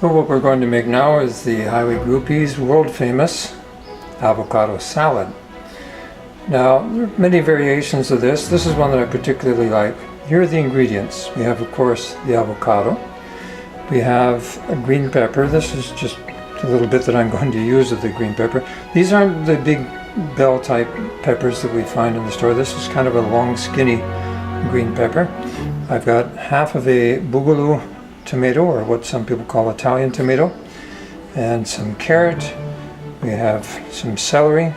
So what we're going to make now is the Highway Groupies world famous avocado salad. Now, there are many variations of this. This is one that I particularly like. Here are the ingredients. We have, of course, the avocado. We have a green pepper. This is just a little bit that I'm going to use of the green pepper. These aren't the big bell type peppers that we find in the store. This is kind of a long, skinny green pepper. I've got half of a boogaloo tomato, or what some people call Italian tomato, and some carrot. We have some celery.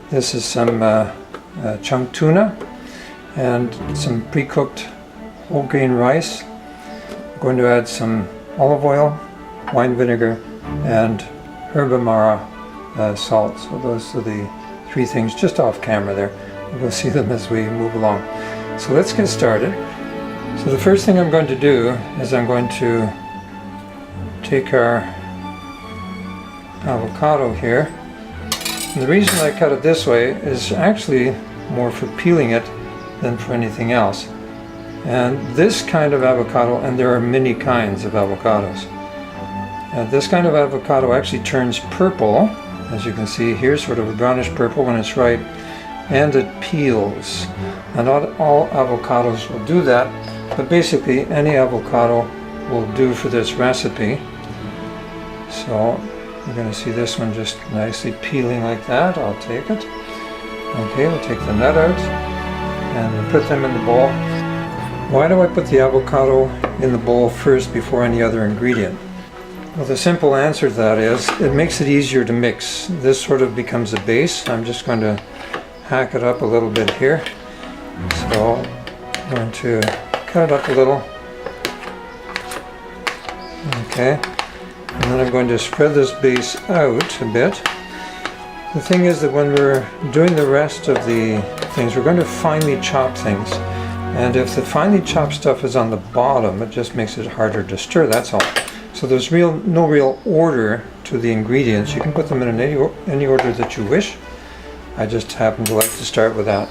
This is some chunk tuna and some pre-cooked whole grain rice. I'm going to add some olive oil, wine vinegar, and herb amara salt. So those are the three things just off camera there. We'll see them as we move along. So let's get started. So the first thing I'm going to do is I'm going to take our avocado here. And the reason I cut it this way is actually more for peeling it than for anything else. And this kind of avocado, and there are many kinds of avocados, this kind of avocado actually turns purple, as you can see here, sort of a brownish purple when it's ripe, and it peels. And not all avocados will do that, but basically any avocado will do for this recipe. So you're going to see this one just nicely peeling like that. I'll take it. Okay, we'll take the nut out and we'll put them in the bowl. Why do I put the avocado in the bowl first before any other ingredient? Well, the simple answer to that is it makes it easier to mix. This sort of becomes a base. I'm just going to hack it up a little bit here. So I'm going to cut it up a little. Okay. And then I'm going to spread this base out a bit. The thing is that when we're doing the rest of the things, we're going to finely chop things. And if the finely chopped stuff is on the bottom, it just makes it harder to stir, that's all. So there's no real order to the ingredients. You can put them in any order that you wish. I just happen to like to start with that.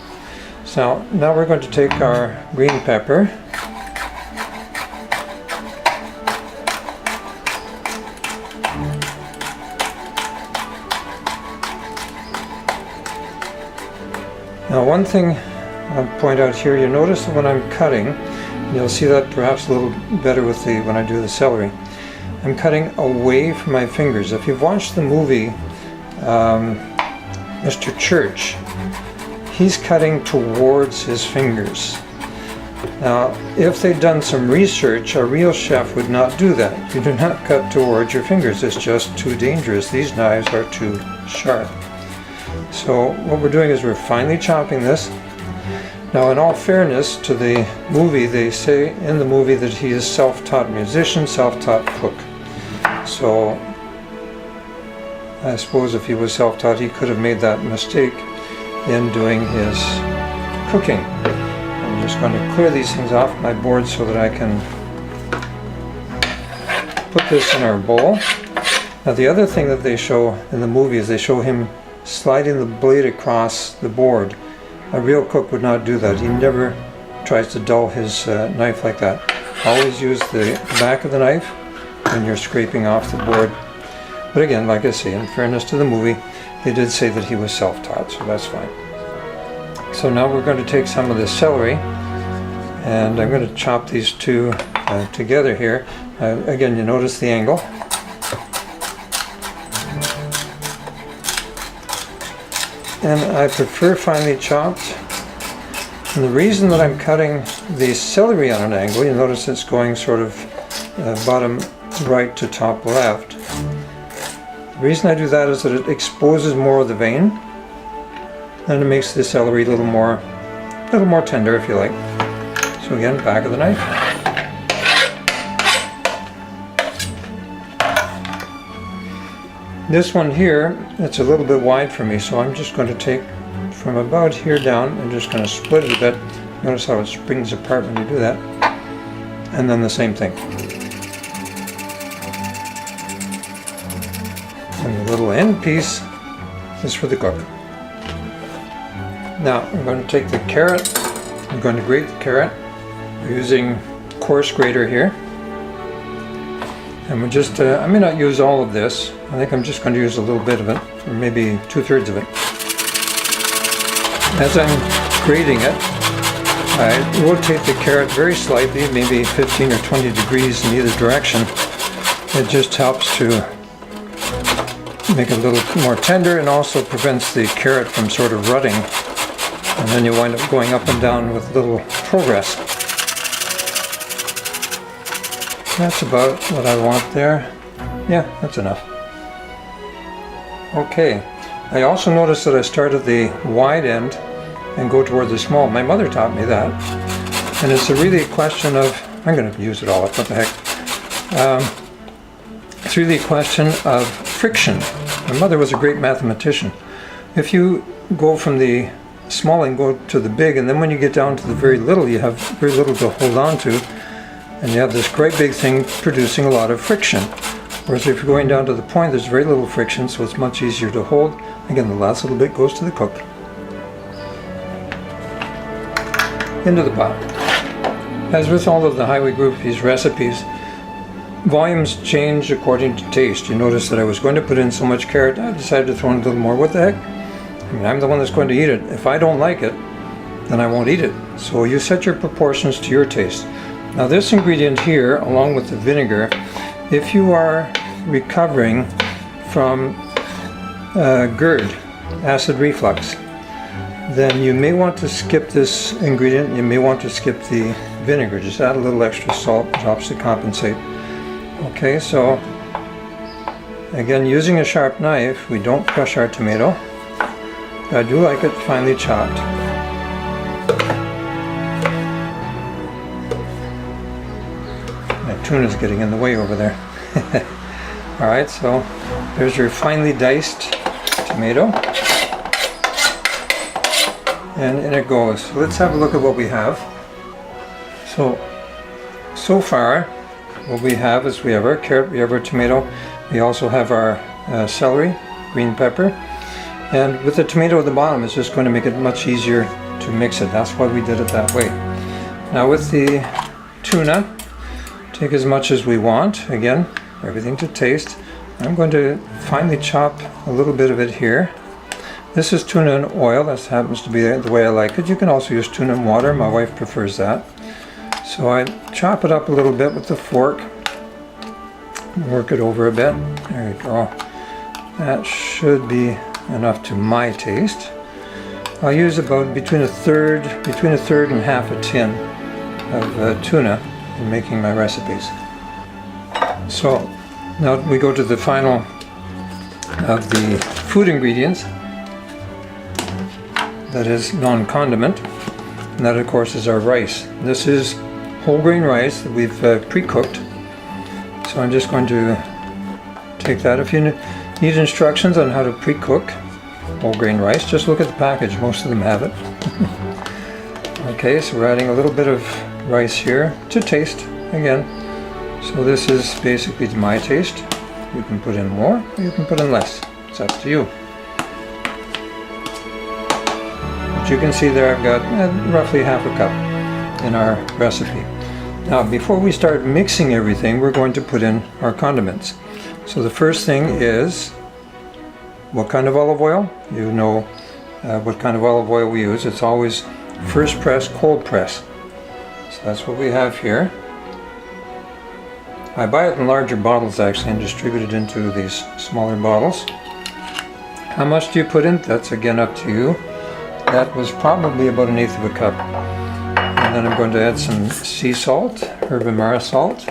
So now we're going to take our green pepper. Now one thing I'll point out here, you notice that when I'm cutting, and you'll see that perhaps a little better with when I do the celery, I'm cutting away from my fingers. If you've watched the movie Mr. Church, he's cutting towards his fingers. Now, if they'd done some research, a real chef would not do that. You do not cut towards your fingers. It's just too dangerous. These knives are too sharp. So what we're doing is we're finely chopping this. Now, in all fairness to the movie, they say in the movie that he is self-taught musician, self-taught cook. So I suppose if he was self-taught, he could have made that mistake in doing his cooking. I'm just going to clear these things off my board so that I can put this in our bowl. Now, the other thing that they show in the movie is they show him sliding the blade across the board. A real cook would not do that. He never tries to dull his knife like that. Always use the back of the knife when you're scraping off the board. But again, like I say, in fairness to the movie, they did say that he was self-taught, so that's fine. So now we're going to take some of the celery, and I'm going to chop these two together here. Again, you notice the angle. And I prefer finely chopped. And the reason that I'm cutting the celery on an angle, you notice it's going sort of bottom right to top left. The reason I do that is that it exposes more of the vein, and it makes the celery a little more tender, if you like. So again, back of the knife. This one here, it's a little bit wide for me, so I'm just going to take from about here down and just going to split it a bit. Notice how it springs apart when you do that. And then the same thing. And the little end piece is for the cook. Now I'm going to take the carrot. I'm going to grate the carrot. We're using coarse grater here. And we'll just, I may not use all of this. I think I'm just going to use a little bit of it, or maybe 2/3 of it. As I'm grating it, I rotate the carrot very slightly, maybe 15 or 20 degrees in either direction. It just helps to make it a little more tender and also prevents the carrot from sort of rutting. And then you wind up going up and down with little progress. That's about what I want there. Yeah, that's enough. Okay. I also noticed that I start at the wide end and go toward the small. My mother taught me that. And it's really a question of, I'm going to use it all up, what the heck. It's really a question of friction. My mother was a great mathematician. If you go from the small and go to the big, and then when you get down to the very little, you have very little to hold on to, and you have this great big thing producing a lot of friction. Whereas if you're going down to the point, there's very little friction, so it's much easier to hold. Again, the last little bit goes to the cook. Into the pot. As with all of the highway groupies recipes, volumes change according to taste. You notice that I was going to put in so much carrot, I decided to throw in a little more. What the heck? I mean, I'm the one that's going to eat it. If I don't like it, then I won't eat it. So you set your proportions to your taste. Now this ingredient here, along with the vinegar, if you are recovering from GERD, acid reflux, then you may want to skip this ingredient. You may want to skip the vinegar. Just add a little extra salt drops to compensate. Okay, so again, using a sharp knife, we don't crush our tomato. I do like it finely chopped. My tuna's getting in the way over there. Alright, so there's your finely diced tomato. And in it goes. So let's have a look at what we have. So far, what we have is we have our carrot, we have our tomato, we also have our celery, green pepper, and with the tomato at the bottom, it's just going to make it much easier to mix it. That's why we did it that way. Now with the tuna, take as much as we want. Again, everything to taste. I'm going to finely chop a little bit of it here. This is tuna in oil. This happens to be the way I like it. You can also use tuna in water. My wife prefers that. So I chop it up a little bit with the fork. Work it over a bit. There you go. That should be enough to my taste. I'll use about between a third and half a tin of tuna in making my recipes. So now we go to the final of the food ingredients. That is non-condiment, and that of course is our rice. This is whole grain rice that we've pre-cooked. So I'm just going to take that. If you need instructions on how to pre-cook whole grain rice, just look at the package. Most of them have it. Okay, so we're adding a little bit of rice here to taste again. So this is basically to my taste. You can put in more or you can put in less. It's up to you. But you can see there I've got roughly half a cup in our recipe. Now before we start mixing everything, we're going to put in our condiments. So the first thing is what kind of olive oil? You know what kind of olive oil we use. It's always first press, cold press. So that's what we have here. I buy it in larger bottles actually and distribute it into these smaller bottles. How much do you put in? That's again up to you. That was probably about 1/8 of a cup. And then I'm going to add some sea salt, herbamara salt.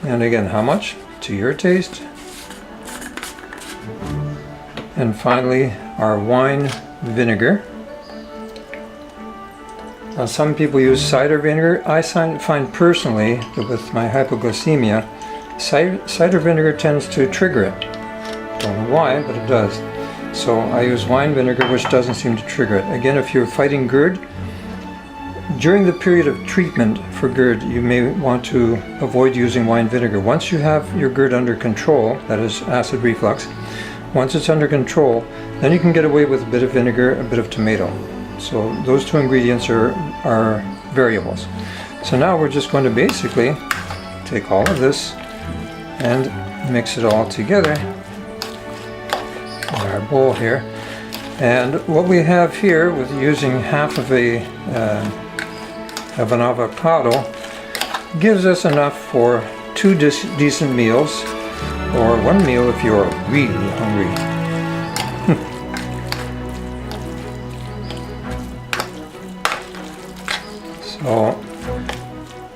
And again, how much? To your taste. And finally, our wine vinegar. Now some people use cider vinegar. I find personally that with my hypoglycemia, cider vinegar tends to trigger it. Don't know why, but it does. So I use wine vinegar, which doesn't seem to trigger it. Again, if you're fighting GERD, during the period of treatment for GERD, you may want to avoid using wine vinegar. Once you have your GERD under control, that is acid reflux, once it's under control, then you can get away with a bit of vinegar, a bit of tomato. So those two ingredients are variables. So now we're just going to basically take all of this and mix it all together in our bowl here. And what we have here, with using half of an avocado, gives us enough for two decent meals, or one meal if you're really hungry. So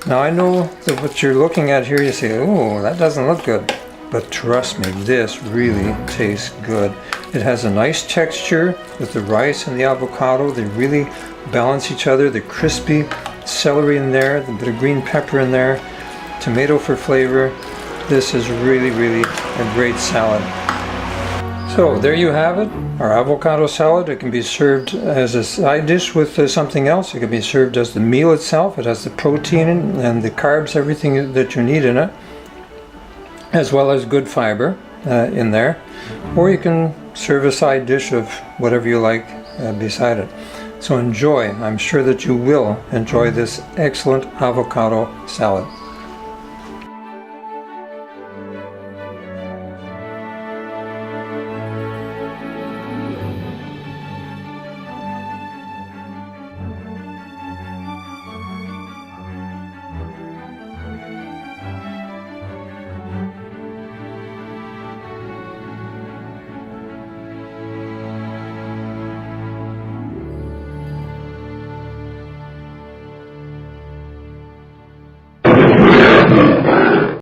now I know that what you're looking at here, you say, oh, that doesn't look good. But trust me, this really tastes good. It has a nice texture with the rice and the avocado. They really balance each other. The crispy celery in there, the bit of green pepper in there, tomato for flavor. This is really, really a great salad. So there you have it, our avocado salad. It can be served as a side dish with something else. It can be served as the meal itself. It has the protein and the carbs, everything that you need in it, as well as good fiber in there. Or you can serve a side dish of whatever you like beside it. So enjoy. I'm sure that you will enjoy this excellent avocado salad.